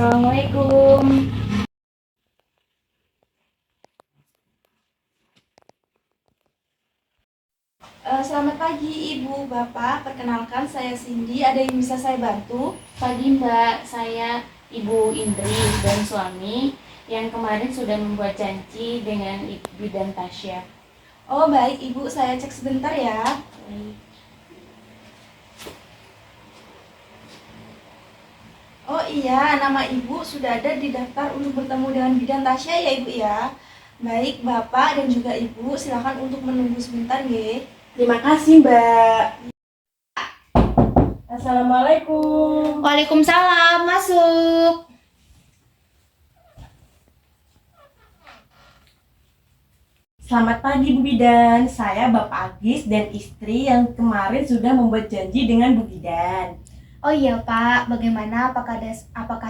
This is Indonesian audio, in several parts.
Assalamualaikum. Selamat pagi Ibu, Bapak. Perkenalkan saya Cindy. Ada yang bisa saya bantu? Pagi Mbak, saya Ibu Indri dan suami yang kemarin sudah membuat janji dengan Bidan Tasya. Oh baik Ibu, saya cek sebentar ya. Oh iya, nama Ibu sudah ada di daftar untuk bertemu dengan Bidan Tasya ya Ibu ya. Baik Bapak dan juga Ibu, silakan untuk menunggu sebentar ya. Terima kasih, Mbak. Assalamualaikum. Waalaikumsalam, masuk. Selamat pagi, Bu Bidan. Saya Bapak Agis dan istri yang kemarin sudah membuat janji dengan Bu Bidan. Oh iya Pak, bagaimana? Apakah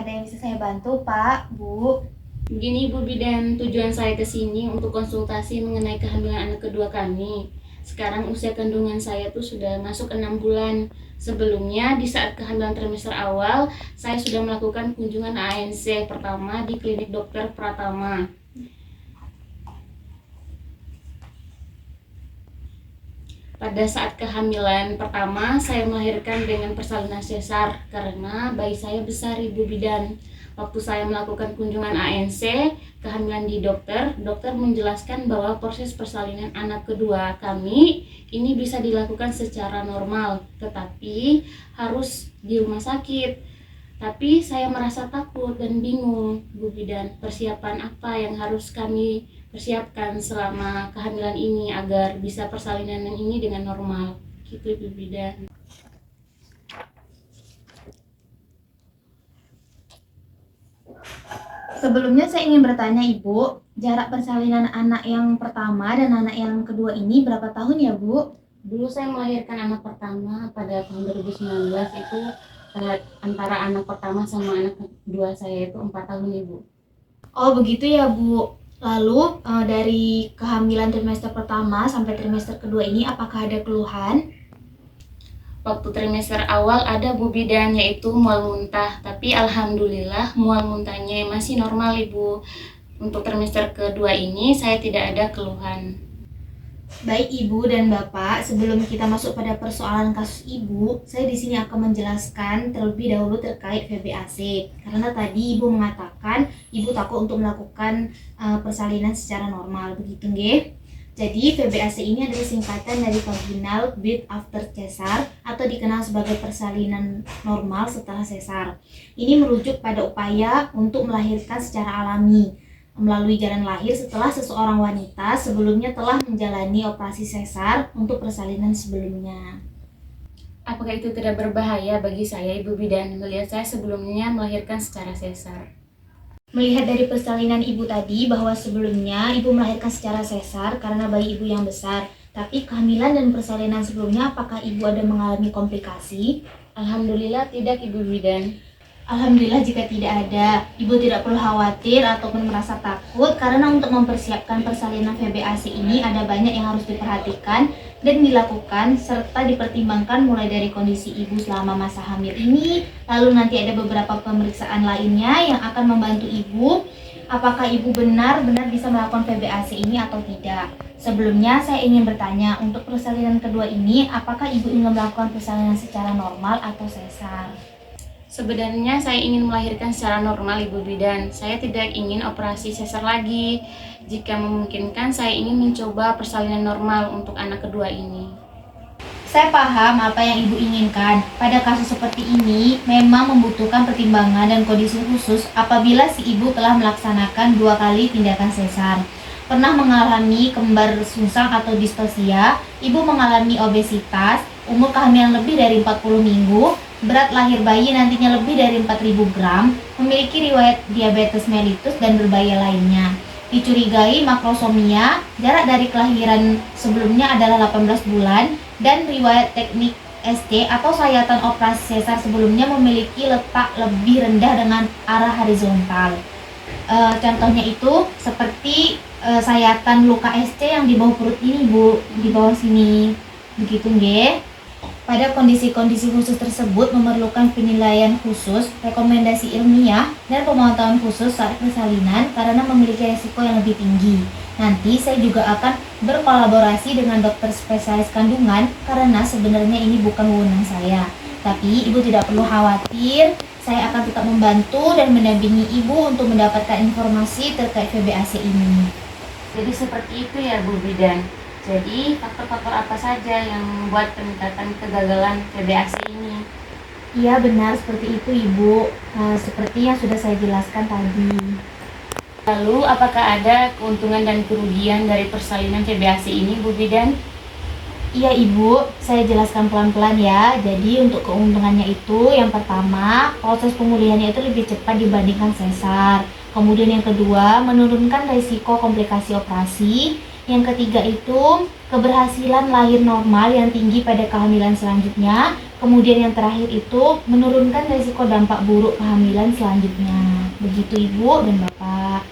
ada yang bisa saya bantu Pak, Bu? Begini Bu Bidan, tujuan saya ke sini untuk konsultasi mengenai kehamilan anak kedua kami. Sekarang usia kandungan saya tuh sudah masuk 6 bulan. Sebelumnya di saat kehamilan trimester awal, saya sudah melakukan kunjungan ANC pertama di klinik dokter Pratama. Pada saat kehamilan pertama, saya melahirkan dengan persalinan sesar karena bayi saya besar Ibu Bidan. Waktu saya melakukan kunjungan ANC, kehamilan di dokter menjelaskan bahwa proses persalinan anak kedua kami ini bisa dilakukan secara normal, tetapi harus di rumah sakit. Tapi saya merasa takut dan bingung, Bu Bidan, persiapan apa yang harus kami persiapkan selama kehamilan ini agar bisa persalinan ini dengan normal, gitu Bu Bidan. Sebelumnya saya ingin bertanya Ibu, jarak persalinan anak yang pertama dan anak yang kedua ini berapa tahun ya Bu? Dulu saya melahirkan anak pertama pada tahun 2019 itu antara anak pertama sama anak kedua saya itu 4 tahun Ibu. Oh begitu ya Bu. Lalu dari kehamilan trimester pertama sampai trimester kedua ini apakah ada keluhan? Waktu trimester awal ada Bu Bidan, yaitu mual muntah, tapi alhamdulillah mual muntahnya masih normal Ibu. Untuk trimester kedua ini saya tidak ada keluhan. Baik Ibu dan Bapak, sebelum kita masuk pada persoalan kasus Ibu, saya di sini akan menjelaskan terlebih dahulu terkait VBAC. Karena tadi Ibu mengatakan Ibu takut untuk melakukan persalinan secara normal, begitu nggih? Jadi VBAC ini adalah singkatan dari vaginal birth after cesar atau dikenal sebagai persalinan normal setelah sesar. Ini merujuk pada upaya untuk melahirkan secara alami melalui jalan lahir setelah seseorang wanita sebelumnya telah menjalani operasi sesar untuk persalinan sebelumnya. Apakah itu tidak berbahaya bagi saya Ibu Bidan melihat saya sebelumnya melahirkan secara sesar? Melihat dari persalinan Ibu tadi bahwa sebelumnya Ibu melahirkan secara sesar karena bayi Ibu yang besar, tapi kehamilan dan persalinan sebelumnya apakah Ibu ada mengalami komplikasi? Alhamdulillah tidak Ibu Bidan. Alhamdulillah jika tidak ada, Ibu tidak perlu khawatir ataupun merasa takut karena untuk mempersiapkan persalinan VBAC ini ada banyak yang harus diperhatikan dan dilakukan serta dipertimbangkan mulai dari kondisi Ibu selama masa hamil ini, lalu nanti ada beberapa pemeriksaan lainnya yang akan membantu Ibu apakah Ibu benar-benar bisa melakukan VBAC ini atau tidak. Sebelumnya saya ingin bertanya, untuk persalinan kedua ini apakah Ibu ingin melakukan persalinan secara normal atau sesar? Sebenarnya saya ingin melahirkan secara normal Ibu Bidan. Saya tidak ingin operasi sesar lagi. Jika memungkinkan saya ingin mencoba persalinan normal untuk anak kedua ini. Saya paham apa yang Ibu inginkan. Pada kasus seperti ini memang membutuhkan pertimbangan dan kondisi khusus apabila si Ibu telah melaksanakan 2 kali tindakan sesar. Pernah mengalami kembar sungsang atau distosia, Ibu mengalami obesitas, umur kehamilan lebih dari 40 minggu, berat lahir bayi nantinya lebih dari 4.000 gram, memiliki riwayat diabetes mellitus dan berbahaya lainnya. Dicurigai makrosomia, jarak dari kelahiran sebelumnya adalah 18 bulan, dan riwayat teknik SC atau sayatan operasi sesar sebelumnya memiliki letak lebih rendah dengan arah horizontal. Contohnya itu seperti sayatan luka SC yang di bawah perut ini Bu, di bawah sini, begitu nggih? Pada kondisi-kondisi khusus tersebut memerlukan penilaian khusus, rekomendasi ilmiah, dan pemantauan khusus saat persalinan karena memiliki risiko yang lebih tinggi. Nanti saya juga akan berkolaborasi dengan dokter spesialis kandungan karena sebenarnya ini bukan wewenang saya. Tapi Ibu tidak perlu khawatir, saya akan tetap membantu dan mendampingi Ibu untuk mendapatkan informasi terkait VBAC ini. Jadi seperti itu ya Bu Bidan. Jadi faktor-faktor apa saja yang membuat peningkatan kegagalan VBAC ini? Iya benar seperti itu Ibu, seperti yang sudah saya jelaskan tadi. Lalu apakah ada keuntungan dan kerugian dari persalinan VBAC ini Bu Bidan? Iya Ibu, saya jelaskan pelan-pelan ya. Jadi untuk keuntungannya itu yang pertama, proses pemulihannya itu lebih cepat dibandingkan sesar. Kemudian yang kedua, menurunkan risiko komplikasi operasi. Yang ketiga itu keberhasilan lahir normal yang tinggi pada kehamilan selanjutnya. Kemudian yang terakhir itu menurunkan risiko dampak buruk kehamilan selanjutnya. Begitu Ibu dan Bapak.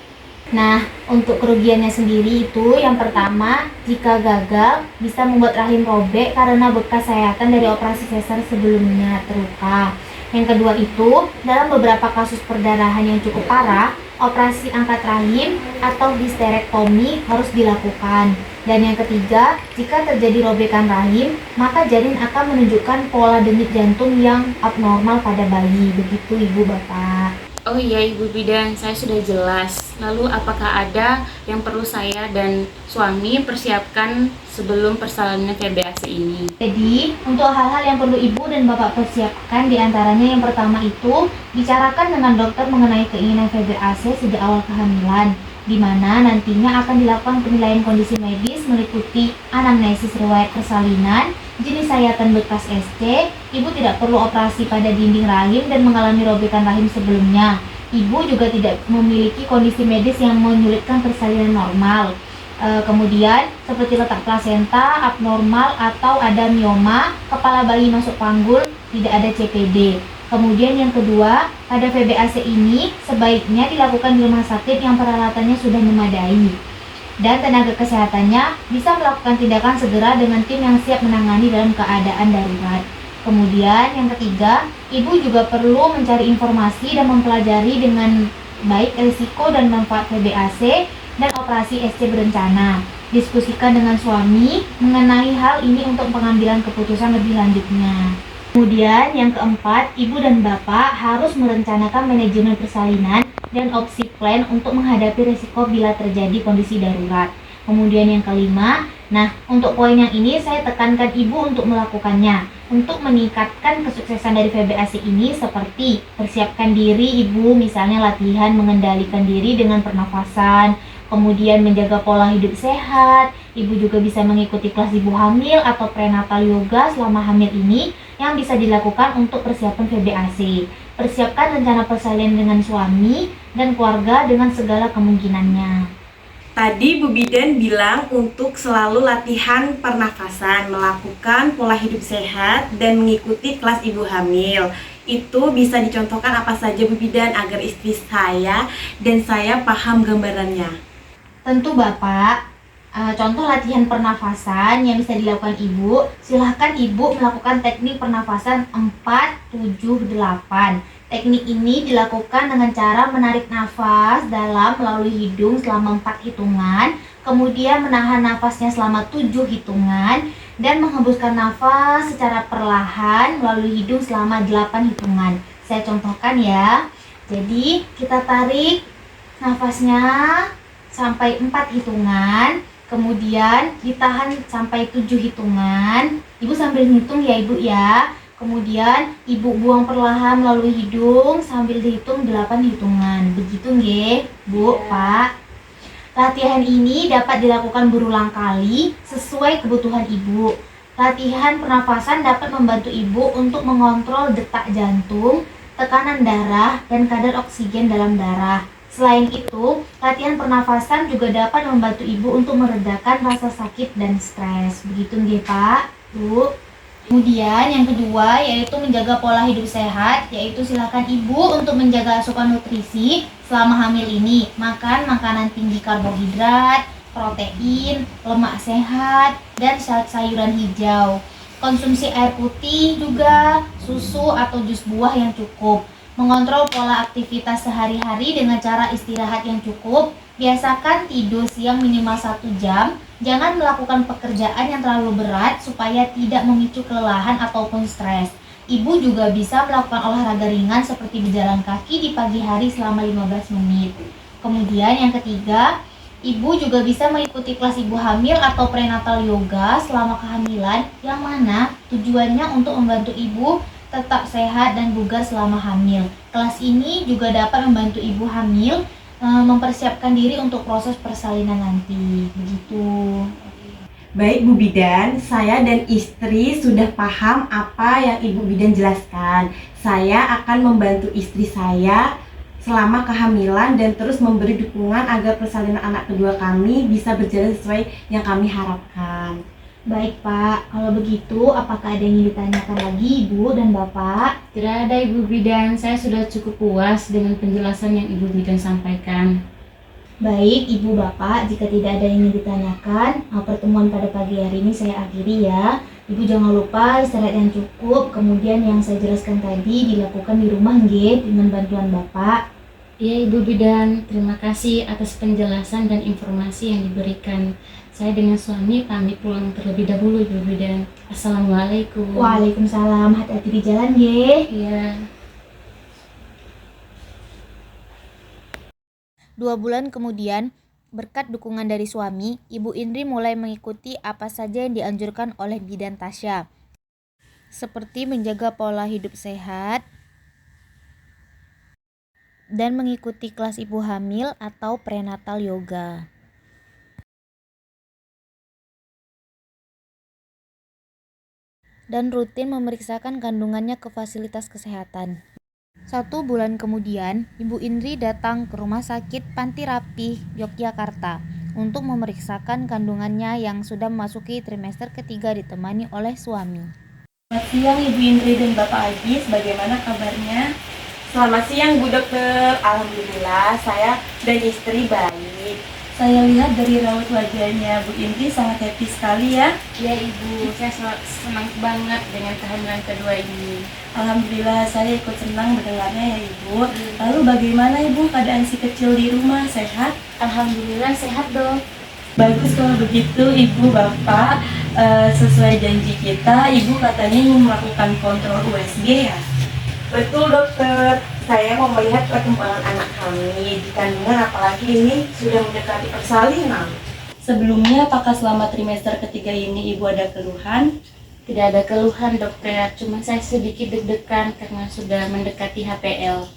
Nah, untuk kerugiannya sendiri itu yang pertama, jika gagal bisa membuat rahim robek karena bekas sayatan dari operasi sesar sebelumnya terluka. Yang kedua itu, dalam beberapa kasus perdarahan yang cukup parah, operasi angkat rahim atau histerektomi harus dilakukan. Dan yang ketiga, jika terjadi robekan rahim, maka janin akan menunjukkan pola denyut jantung yang abnormal pada bayi. Begitu Ibu Bapak. Oh iya Ibu Bidan, saya sudah jelas. Lalu apakah ada yang perlu saya dan suami persiapkan sebelum persalinan VBAC ini? Jadi, untuk hal-hal yang perlu Ibu dan Bapak persiapkan diantaranya yang pertama itu, bicarakan dengan dokter mengenai keinginan VBAC sejak awal kehamilan, di mana nantinya akan dilakukan penilaian kondisi medis meliputi anamnesis riwayat persalinan, jenis sayatan bekas SC, Ibu tidak perlu operasi pada dinding rahim dan mengalami robekan rahim sebelumnya. Ibu juga tidak memiliki kondisi medis yang menyulitkan persalinan normal. Kemudian seperti letak plasenta abnormal atau ada mioma, kepala bayi masuk panggul, tidak ada CPD. Kemudian yang kedua, pada VBAC ini sebaiknya dilakukan di rumah sakit yang peralatannya sudah memadai dan tenaga kesehatannya bisa melakukan tindakan segera dengan tim yang siap menangani dalam keadaan darurat. Kemudian yang ketiga, Ibu juga perlu mencari informasi dan mempelajari dengan baik risiko dan manfaat VBAC dan operasi SC berencana. Diskusikan dengan suami mengenai hal ini untuk pengambilan keputusan lebih lanjutnya. Kemudian yang keempat, Ibu dan Bapak harus merencanakan manajemen persalinan dan opsi plan untuk menghadapi risiko bila terjadi kondisi darurat. Kemudian yang kelima, untuk poin yang ini saya tekankan Ibu untuk melakukannya. Untuk meningkatkan kesuksesan dari VBAC ini seperti persiapkan diri Ibu, misalnya latihan mengendalikan diri dengan pernafasan, kemudian menjaga pola hidup sehat. Ibu juga bisa mengikuti kelas ibu hamil atau prenatal yoga selama hamil ini yang bisa dilakukan untuk persiapan VBAC. Persiapkan rencana persalinan dengan suami dan keluarga dengan segala kemungkinannya. Tadi Bu Bidan bilang untuk selalu latihan pernafasan, melakukan pola hidup sehat, dan mengikuti kelas ibu hamil. Itu bisa dicontohkan apa saja Bu Bidan agar istri saya dan saya paham gambarannya? Tentu Bapak, contoh latihan pernafasan yang bisa dilakukan Ibu, silahkan Ibu melakukan teknik pernafasan 4-7-8. Teknik ini dilakukan dengan cara menarik nafas dalam melalui hidung selama 4 hitungan, kemudian menahan nafasnya selama 7 hitungan, dan menghembuskan nafas secara perlahan melalui hidung selama 8 hitungan. Saya contohkan ya. Jadi kita tarik nafasnya sampai 4 hitungan, kemudian ditahan sampai 7 hitungan. Ibu sambil hitung ya Ibu ya. Kemudian Ibu buang perlahan melalui hidung sambil dihitung 8 hitungan. Begitu nggih, Bu, Pak. Latihan ini dapat dilakukan berulang kali sesuai kebutuhan Ibu. Latihan pernafasan dapat membantu Ibu untuk mengontrol detak jantung, tekanan darah, dan kadar oksigen dalam darah. Selain itu, latihan pernafasan juga dapat membantu Ibu untuk meredakan rasa sakit dan stres. Begitu nggih, Pak, Bu. Kemudian yang kedua yaitu menjaga pola hidup sehat, yaitu silakan Ibu untuk menjaga asupan nutrisi selama hamil ini. Makan makanan tinggi karbohidrat, protein, lemak sehat, dan sayuran hijau. Konsumsi air putih juga, susu atau jus buah yang cukup. Mengontrol pola aktivitas sehari-hari dengan cara istirahat yang cukup. Biasakan tidur siang minimal 1 jam. Jangan melakukan pekerjaan yang terlalu berat supaya tidak memicu kelelahan ataupun stres. Ibu juga bisa melakukan olahraga ringan seperti berjalan kaki di pagi hari selama 15 menit. Kemudian yang ketiga, ibu juga bisa mengikuti kelas ibu hamil atau prenatal yoga selama kehamilan, yang mana tujuannya untuk membantu ibu tetap sehat dan bugar selama hamil. Kelas ini juga dapat membantu ibu hamil mempersiapkan diri untuk proses persalinan nanti. Begitu. Baik Bu Bidan, saya dan istri sudah paham apa yang Ibu Bidan jelaskan. Saya akan membantu istri saya selama kehamilan dan terus memberi dukungan agar persalinan anak kedua kami bisa berjalan sesuai yang kami harapkan. Baik Pak, kalau begitu apakah ada yang ingin ditanyakan lagi Ibu dan Bapak? Tidak ada Ibu Bidan, saya sudah cukup puas dengan penjelasan yang Ibu Bidan sampaikan. Baik Ibu Bapak, jika tidak ada yang ingin ditanyakan, pertemuan pada pagi hari ini saya akhiri ya. Ibu jangan lupa istirahat yang cukup, kemudian yang saya jelaskan tadi dilakukan di rumah nggih dengan bantuan Bapak. Ya Ibu Bidan, terima kasih atas penjelasan dan informasi yang diberikan. Saya dengan suami pamit pulang terlebih dahulu Ibu Bidan. Assalamualaikum. Waalaikumsalam, hati-hati di jalan nggih. Iya. 2 bulan kemudian, berkat dukungan dari suami, Ibu Indri mulai mengikuti apa saja yang dianjurkan oleh Bidan Tasya, seperti menjaga pola hidup sehat dan mengikuti kelas ibu hamil atau prenatal yoga. Dan rutin memeriksakan kandungannya ke fasilitas kesehatan. 1 bulan kemudian, Ibu Indri datang ke Rumah Sakit Panti Rapih, Yogyakarta untuk memeriksakan kandungannya yang sudah memasuki trimester ketiga ditemani oleh suami. Selamat siang Ibu Indri dan Bapak Agis, bagaimana kabarnya? Selamat siang Bu Dokter, Alhamdulillah saya dan istri baik. Saya lihat dari raut wajahnya Bu Indri sangat happy sekali ya. Ya Ibu, saya senang banget dengan kehamilan kedua ini. Alhamdulillah saya ikut senang mendengarnya ya Ibu. Lalu bagaimana Ibu keadaan si kecil di rumah, sehat? Alhamdulillah sehat Dok. Bagus kalau begitu Ibu Bapak. Sesuai janji kita, Ibu katanya mau melakukan kontrol USG ya? Betul Dokter, saya mau melihat perkembangan anak kami di kandungan, apalagi ini sudah mendekati persalinan. Sebelumnya apakah selama trimester ketiga ini Ibu ada keluhan? Tidak ada keluhan dokter, cuma saya sedikit deg-degan karena sudah mendekati HPL.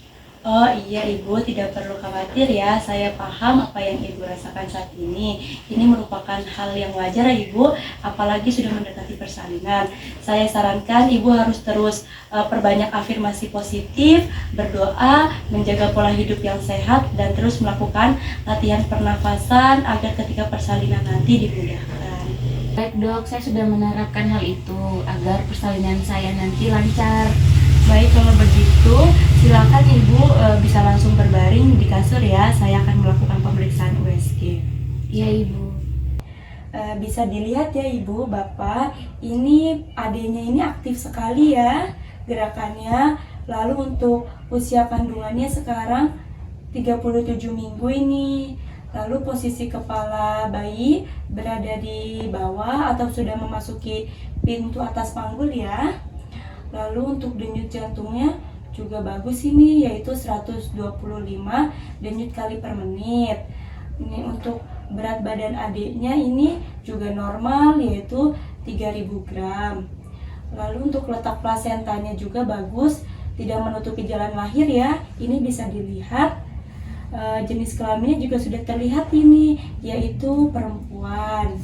Oh iya Ibu, tidak perlu khawatir ya, saya paham apa yang Ibu rasakan saat ini. Ini merupakan hal yang wajar Ibu, apalagi sudah mendekati persalinan. Saya sarankan Ibu harus terus perbanyak afirmasi positif, berdoa, menjaga pola hidup yang sehat, dan terus melakukan latihan pernafasan agar ketika persalinan nanti dimudahkan. Baik dok, saya sudah menerapkan hal itu agar persalinan saya nanti lancar. Baik, kalau begitu silakan Ibu bisa langsung berbaring di kasur ya. Saya akan melakukan pemeriksaan USG. Iya Ibu. Bisa dilihat ya Ibu, Bapak, ini adanya ini aktif sekali ya gerakannya. Lalu untuk usia kandungannya sekarang 37 minggu ini. Lalu posisi kepala bayi berada di bawah atau sudah memasuki pintu atas panggul ya. Lalu untuk denyut jantungnya juga bagus ini, yaitu 125 denyut kali per menit. Ini untuk berat badan adiknya ini juga normal, yaitu 3000 gram. Lalu untuk letak plasentanya juga bagus, tidak menutupi jalan lahir ya. Ini bisa dilihat. Jenis kelaminnya juga sudah terlihat ini, yaitu perempuan.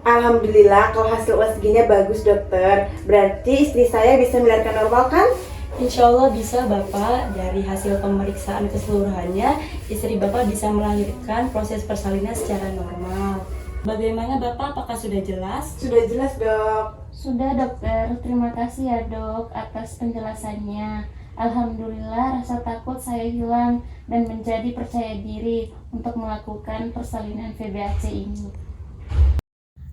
Alhamdulillah kalau hasil USG-nya bagus dokter. Berarti istri saya bisa melahirkan normal kan? Insya Allah bisa Bapak. Dari hasil pemeriksaan keseluruhannya, istri Bapak bisa melahirkan proses persalinan secara normal. Bagaimana Bapak, apakah sudah jelas? Sudah jelas dok. Sudah dokter, terima kasih ya dok atas penjelasannya. Alhamdulillah rasa takut saya hilang dan menjadi percaya diri untuk melakukan persalinan VBAC ini.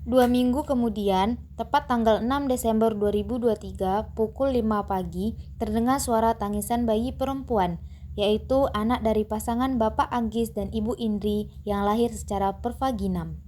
2 minggu kemudian, tepat tanggal 6 Desember 2023 pukul 5 pagi, terdengar suara tangisan bayi perempuan, yaitu anak dari pasangan Bapak Agis dan Ibu Indri yang lahir secara pervaginam.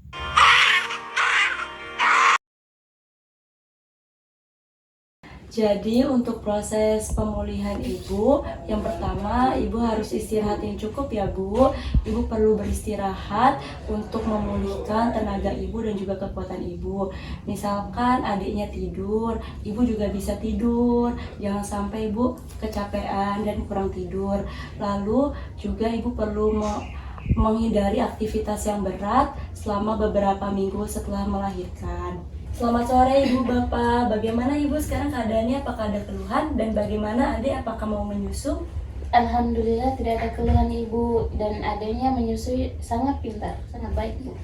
Jadi untuk proses pemulihan ibu, yang pertama ibu harus istirahat yang cukup ya Bu. Ibu perlu beristirahat untuk memulihkan tenaga ibu dan juga kekuatan ibu. Misalkan adiknya tidur, ibu juga bisa tidur. Jangan sampai ibu kecapean dan kurang tidur. Lalu juga ibu perlu menghindari aktivitas yang berat selama beberapa minggu setelah melahirkan. Selamat sore Ibu Bapak, bagaimana Ibu sekarang keadaannya? Apakah ada keluhan? Dan bagaimana adik, apakah mau menyusu? Alhamdulillah tidak ada keluhan Ibu, dan adanya menyusui sangat pintar, sangat baik Bu.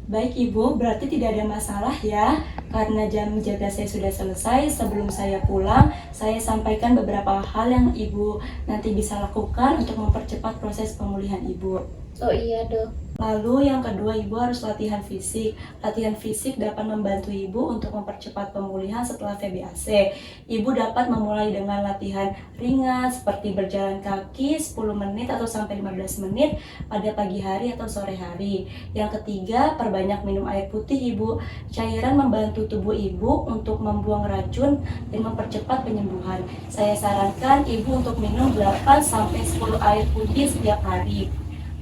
Baik Ibu, berarti tidak ada masalah ya. Karena jam jaga saya sudah selesai, sebelum saya pulang, saya sampaikan beberapa hal yang Ibu nanti bisa lakukan untuk mempercepat proses pemulihan Ibu. Oh iya Dok. Lalu yang kedua, Ibu harus latihan fisik. Latihan fisik dapat membantu Ibu untuk mempercepat pemulihan setelah VBAC. Ibu dapat memulai dengan latihan ringan seperti berjalan kaki 10 menit atau sampai 15 menit pada pagi hari atau sore hari. Yang ketiga, perbanyak minum air putih Ibu. Cairan membantu tubuh Ibu untuk membuang racun dan mempercepat penyembuhan. Saya sarankan Ibu untuk minum 8 sampai 10 air putih setiap hari.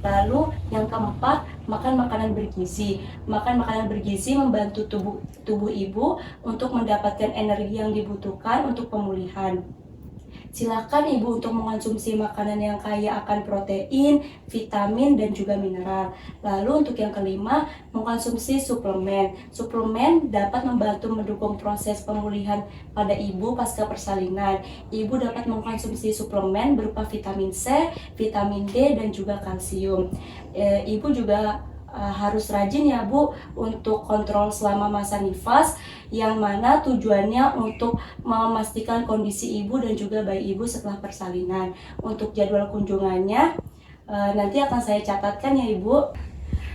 Lalu yang keempat, makan makanan bergizi. Makan makanan bergizi membantu tubuh ibu untuk mendapatkan energi yang dibutuhkan untuk pemulihan. Silakan ibu untuk mengonsumsi makanan yang kaya akan protein, vitamin, dan juga mineral. Lalu untuk yang kelima, mengkonsumsi suplemen. Suplemen dapat membantu mendukung proses pemulihan pada ibu pasca persalinan. Ibu dapat mengkonsumsi suplemen berupa vitamin C, vitamin D, dan juga kalsium. Ibu juga harus rajin ya Bu untuk kontrol selama masa nifas, yang mana tujuannya untuk memastikan kondisi ibu dan juga bayi ibu setelah persalinan. Untuk jadwal kunjungannya nanti akan saya catatkan ya Ibu.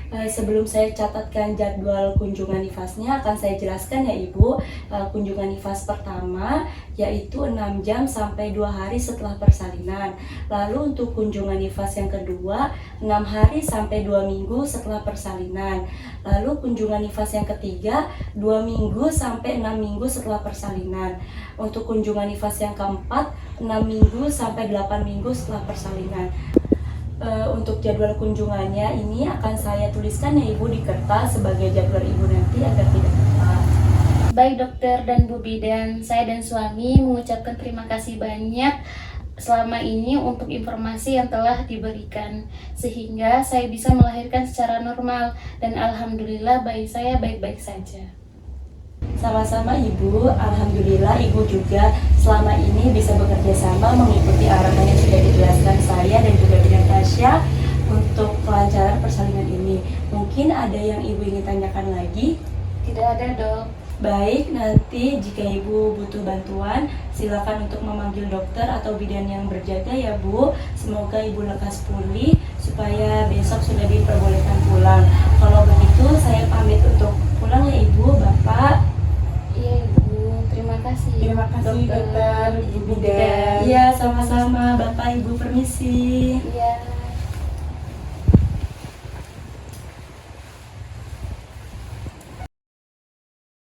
Sebelum saya catatkan jadwal kunjungan nifasnya, akan saya jelaskan ya Ibu. Kunjungan nifas pertama yaitu 6 jam sampai 2 hari setelah persalinan. Lalu untuk kunjungan nifas yang kedua 6 hari sampai 2 minggu setelah persalinan. Lalu kunjungan nifas yang ketiga 2 minggu sampai 6 minggu setelah persalinan. Untuk kunjungan nifas yang keempat 6 minggu sampai 8 minggu setelah persalinan. Untuk jadwal kunjungannya ini akan saya tuliskan ya Ibu di kertas sebagai jadwal Ibu nanti agar tidak lupa. Baik dokter dan Bu Bidan, saya dan suami mengucapkan terima kasih banyak selama ini untuk informasi yang telah diberikan, sehingga saya bisa melahirkan secara normal dan alhamdulillah bayi saya baik-baik saja. Sama-sama Ibu, alhamdulillah Ibu juga selama ini bisa bekerja sama mengikuti arahan yang sudah dijelaskan saya dan juga Bidan Tasya untuk kelancaran persalinan ini. Mungkin ada yang Ibu ingin tanyakan lagi? Tidak ada Dok. Baik, nanti jika Ibu butuh bantuan, silakan untuk memanggil dokter atau bidan yang berjaga ya Bu. Semoga Ibu lekas pulih supaya besok sudah diperbolehkan pulang. Kalau begitu saya pamit untuk pulang ya